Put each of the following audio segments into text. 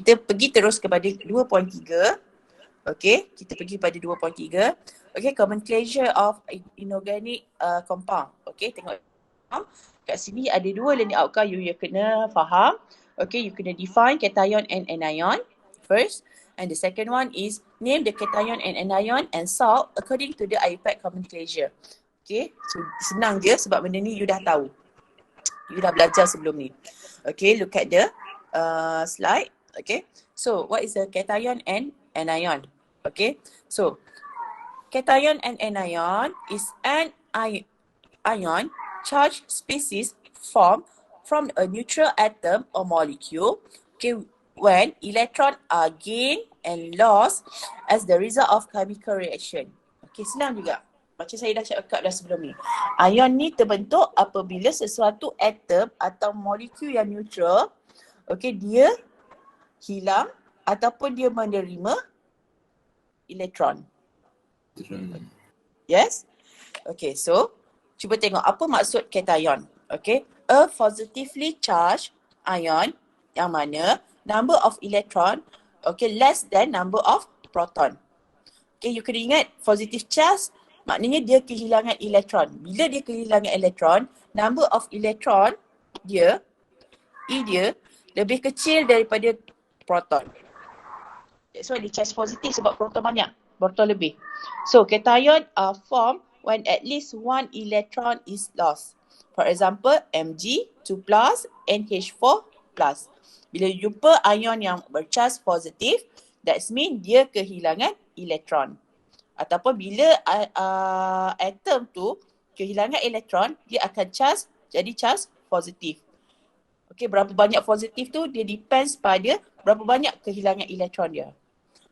kita pergi terus kepada 2.3. Okay, kita pergi pada 2.3. Okay, nomenclature of inorganic compound. Okay, tengok kat sini ada dua learning outcome you kena faham. Okay, you kena define cation and anion first. And the second one is name the cation and anion and salt according to the IUPAC nomenclature. Okay, so senang je sebab benda ni you dah tahu. You dah belajar sebelum ni. Okay, look at the slide. Okay, so what is the cation and anion? Okay, so cation and anion is an ion charged species formed from a neutral atom or molecule, okay, when electrons are gained and lost as the result of chemical reaction. Okay, senang juga. Macam saya dah cakap dah sebelum ni. Ion ni terbentuk apabila sesuatu atom atau molekul yang neutral, okay, dia hilang ataupun dia menerima elektron. Yes? Okay, so cuba tengok apa maksud cation. Okay, a positively charged ion yang mana number of electron, okay, less than number of proton. Okay, you kena ingat positive charge maknanya dia kehilangan elektron. Bila dia kehilangan elektron, number of electron dia, E dia lebih kecil daripada proton. That's why dia charge positif sebab proton banyak, proton lebih. So cation are formed when at least one electron is lost. For example, Mg2+, NH4+. Bila jumpa ion yang bercharge positif, that means dia kehilangan elektron. Ataupun bila atom tu kehilangan elektron, dia akan charge jadi charge positif. Okay, berapa banyak positif tu dia depends pada berapa banyak kehilangan elektron dia.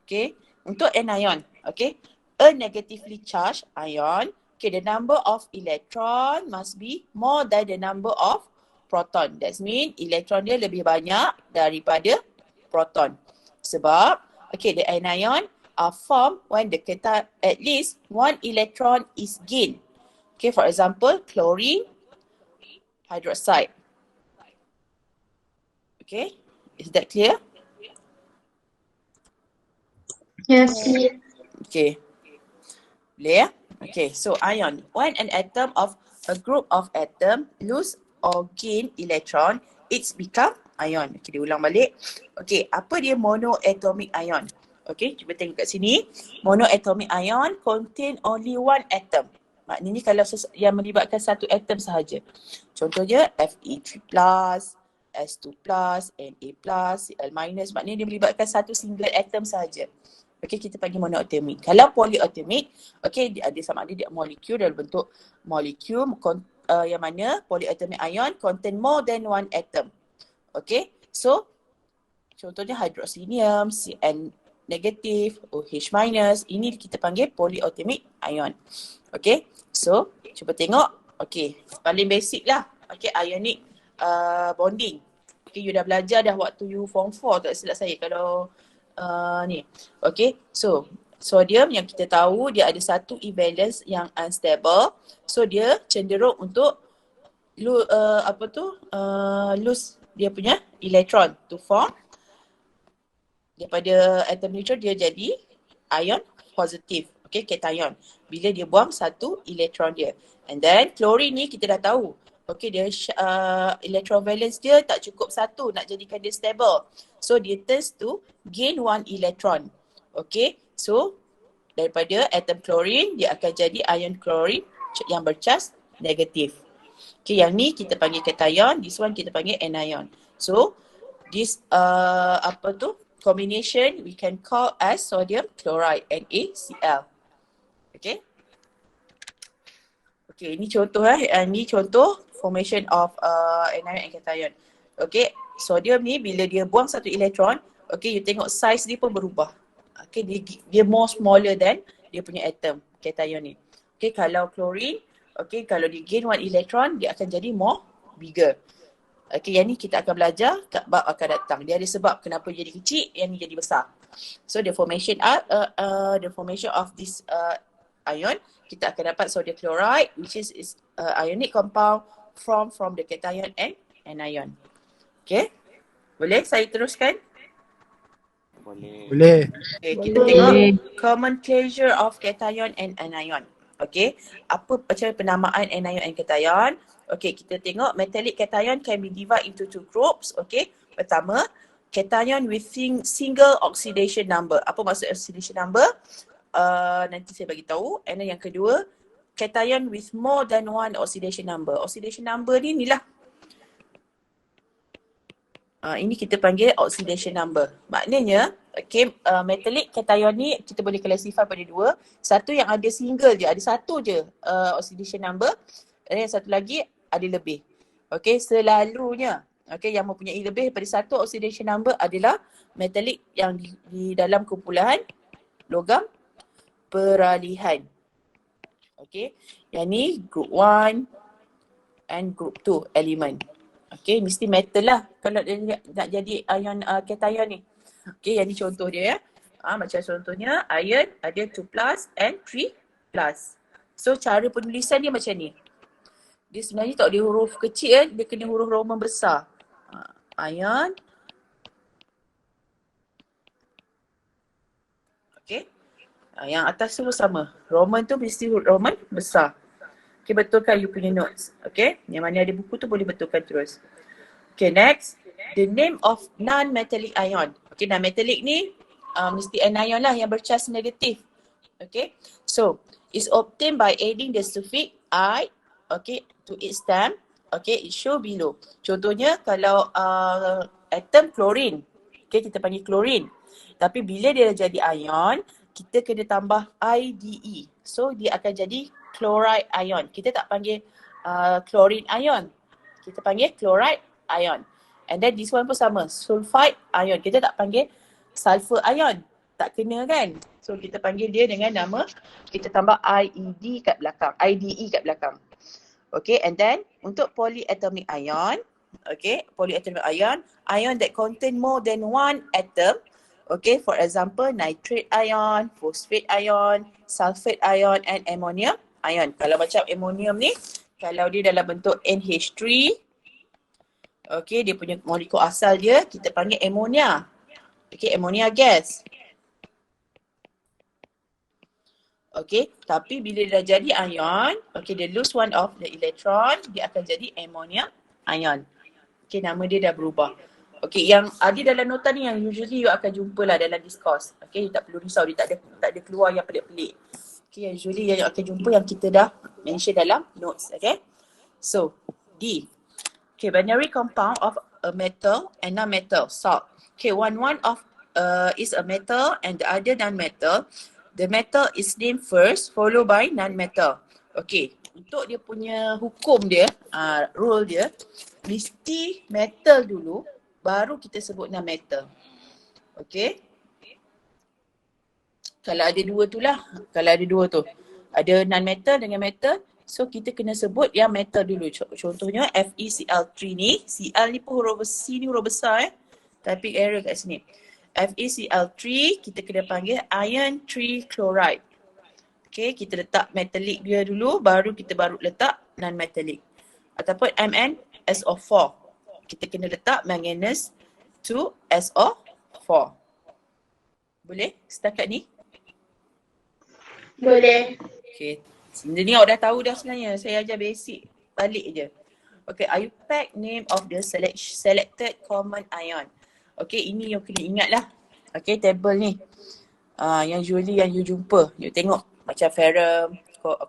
Okay, untuk anion, okay, a negatively charged ion, okay, the number of electron must be more than the number of proton. That means elektron dia lebih banyak daripada proton. Sebab, okay, the anion are formed when at least one electron is gained. Okay, for example, chlorine hydroxide. Okay, is that clear? Yes. Okay. Boleh ya? Okay, so ion. When an atom of a group of atom lose or gain electron, it's become ion. Okay, diulang balik. Okay, apa dia monoatomic ion? Okay, cuba tengok kat sini. Monoatomic ion contain only one atom. Maknanya kalau yang melibatkan satu atom sahaja. Contohnya Fe3+, S2+, Na+, Cl-, maknanya dia melibatkan satu single atom sahaja. Okay, kita panggil monoatomic. Kalau polyatomic, okay, dia ada sama ada dia molekul dalam bentuk molekul yang mana polyatomic ion contain more than one atom. Okay, so contohnya hydroxynium, Cn negatif, OH minus, ini kita panggil polyatomic ion. Okay, so cuba tengok. Okay, paling basic lah. Okay, ionic bonding. Okay, you dah belajar dah waktu you form 4 tak silap saya kalau ni. Okay, so sodium yang kita tahu dia ada satu E-valence yang unstable. So dia cenderung untuk lose dia punya electron to form. Daripada atom neutral dia jadi ion positif. Okay, cation. Bila dia buang satu elektron dia. And then chlorine ni kita dah tahu. Okay, dia electron valence dia tak cukup satu nak jadikan dia stable. So dia turns to gain one electron. Okay, so daripada atom chlorine dia akan jadi ion chlorine yang bercharge negatif. Okay, yang ni kita panggil cation, this one kita panggil anion. So this combination we can call as sodium chloride, NaCl. Okay. Okay, ini contoh ini contoh formation of anion and cation. Okay, sodium ni bila dia buang satu elektron, okay, you tengok size dia pun berubah. Okay, dia more smaller than dia punya atom, cation ni. Okay, kalau chlorine, okay, kalau dia gain one electron, dia akan jadi more bigger. Okay, yang ni kita akan belajar kat bab akan datang. Dia ada sebab kenapa jadi kecil, yang ni jadi besar. So the formation of this ion, kita akan dapat sodium chloride, which is ionic compound from the cation and anion. Okay, boleh saya teruskan? Boleh. Okay, kita tengok nomenclature of cation and anion. Okay, apa macam penamaan anion and cation. Okay, kita tengok metallic cation can be divided into two groups. Okay, pertama, cation with single oxidation number. Apa maksud oxidation number? Nanti saya bagi tahu. And then yang kedua, cation with more than one oxidation number. Oxidation number ni lah. Ini kita panggil oxidation number. Maknanya, okay, metallic cation ni kita boleh classify pada dua. Satu yang ada single je, ada satu je oxidation number. Dan yang satu lagi ada lebih. Okay, selalunya, okay, yang mempunyai lebih daripada satu oxidation number adalah metallic yang di dalam kumpulan logam peralihan. Okay, yang ni group 1 and group 2 element. Okay, mesti metal lah kalau dia nak jadi ion cation ni. Okay, yang ni contoh dia ya. Macam contohnya iron ada 2 plus and 3 plus. So cara penulisan dia macam ni. Dia sebenarnya tak ada huruf kecil, dia kena huruf Roman besar. Ion. Okay. Yang atas tu sama. Roman tu mesti huruf Roman besar. Okay, betulkan you punya notes. Okay, yang mana ada buku tu boleh betulkan terus. Okay, next. The name of non-metallic ion. Okay, non-metallic ni mesti anion lah yang bercharge negatif. Okay, so it's obtained by adding the suffix I, okay, to its stem. Okay, it show below. Contohnya kalau atom klorin. Okay, kita panggil klorin. Tapi bila dia jadi ion, kita kena tambah IDE. So dia akan jadi chloride ion. Kita tak panggil chlorine ion. Kita panggil chloride ion. And then this one pun sama, sulfide ion. Kita tak panggil sulfur ion. Tak kena kan? So kita panggil dia dengan nama, kita tambah IED kat belakang, IDE kat belakang. Okay, and then untuk polyatomic ion, okay, polyatomic ion, ion that contain more than one atom. Okay, for example, nitrate ion, phosphate ion, sulfate ion, and ammonium ion. Kalau macam ammonium ni, kalau dia dalam bentuk NH3, okay, dia punya molekul asal dia, kita panggil ammonia. Okay, ammonia gas. Okay, tapi bila dia dah jadi ion, okay, dia lose one of the electron, dia akan jadi ammonia ion. Okay, nama dia dah berubah. Okay, yang ada dalam nota ni yang usually you akan jumpa lah dalam discourse. Okay, you tak perlu risau, dia tak ada keluar yang pelik-pelik. Okay, yang usually yang akan jumpa yang kita dah mention dalam notes. Okay, so D. Okay, binary compound of a metal and non-metal salt. Okay, one of is a metal and the other non-metal. The metal is named first, followed by non-metal. Okay, untuk dia punya hukum dia, rule dia, mesti metal dulu, baru kita sebut non-metal. Okay. Kalau ada dua tu lah, kalau ada dua tu. Ada non-metal dengan metal, so kita kena sebut yang metal dulu. Contohnya FeCl3 ni, Cl ni pun huruf C ni huruf besar typing error kat sini. FeCl3 kita kena panggil iron 3 chloride. Okay, kita letak metallic dia dulu, baru kita letak non-metallic. Ataupun MnSO4. Kita kena letak manganese 2SO4. Boleh setakat ni? Boleh. Okay. Ni awak dah tahu dah sebenarnya. Saya ajar basic balik je. Okay, IUPAC name of the selected common ion. Okay, ini yang kena ingat lah. Okay, table ni. Yang usually yang you jumpa. You tengok macam ferrum,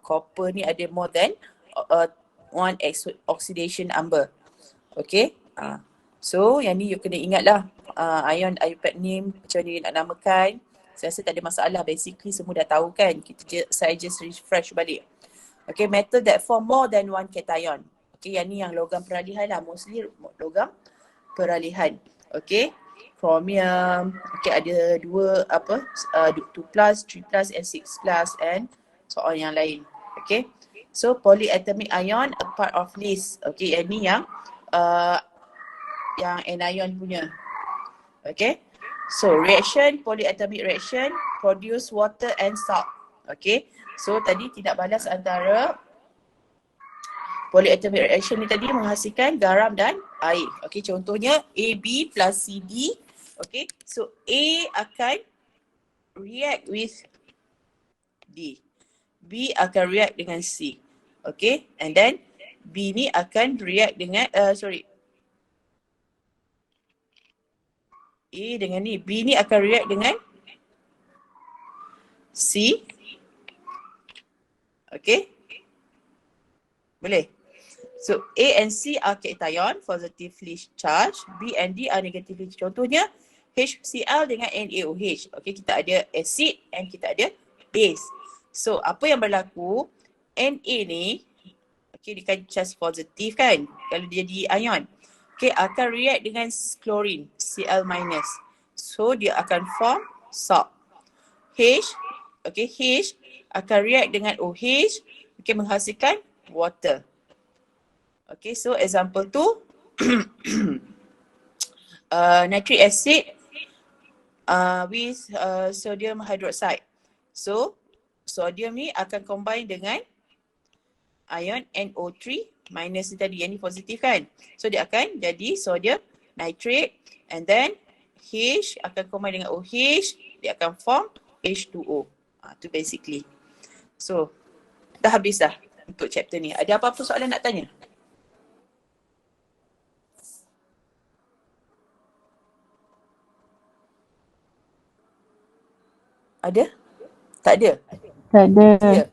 copper ni ada more than one oxidation number. Okay. So yang ni you kena ingat lah. Ion IUPAC name, macam ni nak namakan. Saya rasa tak ada masalah. Basically semua dah tahu kan. Saya just refresh balik. Okay, metal that form more than one cation. Okay, yang ni yang logam peralihan lah. Mostly logam peralihan. Okay, chromium. Okay, ada 2 plus, 3 plus and 6 plus and so on yang lain. Okay, so polyatomic ion a part of this. Okay, yang ni yang anion punya. Okay, so reaction, polyatomic reaction produce water and salt. Okay, so tadi tidak balas antara polyatomic reaction ni tadi menghasilkan garam dan air. Okay, contohnya AB plus CD. Okay, so A akan react with D. B akan react dengan C. Okay, and then B ni akan react dengan, A dengan ni. B ni akan react dengan C. Okay, boleh? So A and C are cation, positively charged. B and D are negatively charged. Contohnya HCl dengan NaOH. Okay, kita ada acid and kita ada base. So apa yang berlaku, Na ni, okay, dia kan charge positif kan, kalau dia jadi ion. Okay, akan react dengan chlorine, Cl minus. So dia akan form salt. H, okay, H akan react dengan OH, okay, menghasilkan water. Okay, so example tu, nitric acid with sodium hydroxide. So, sodium ni akan combine dengan ion NO3 minus ni tadi, yang ni positif kan. So, dia akan jadi sodium nitrate, and then H akan combine dengan OH, dia akan form H2O. Tu basically. So, dah habis dah untuk chapter ni. Ada apa-apa soalan nak tanya? Ada? Tak ada? Tak ada. Ya.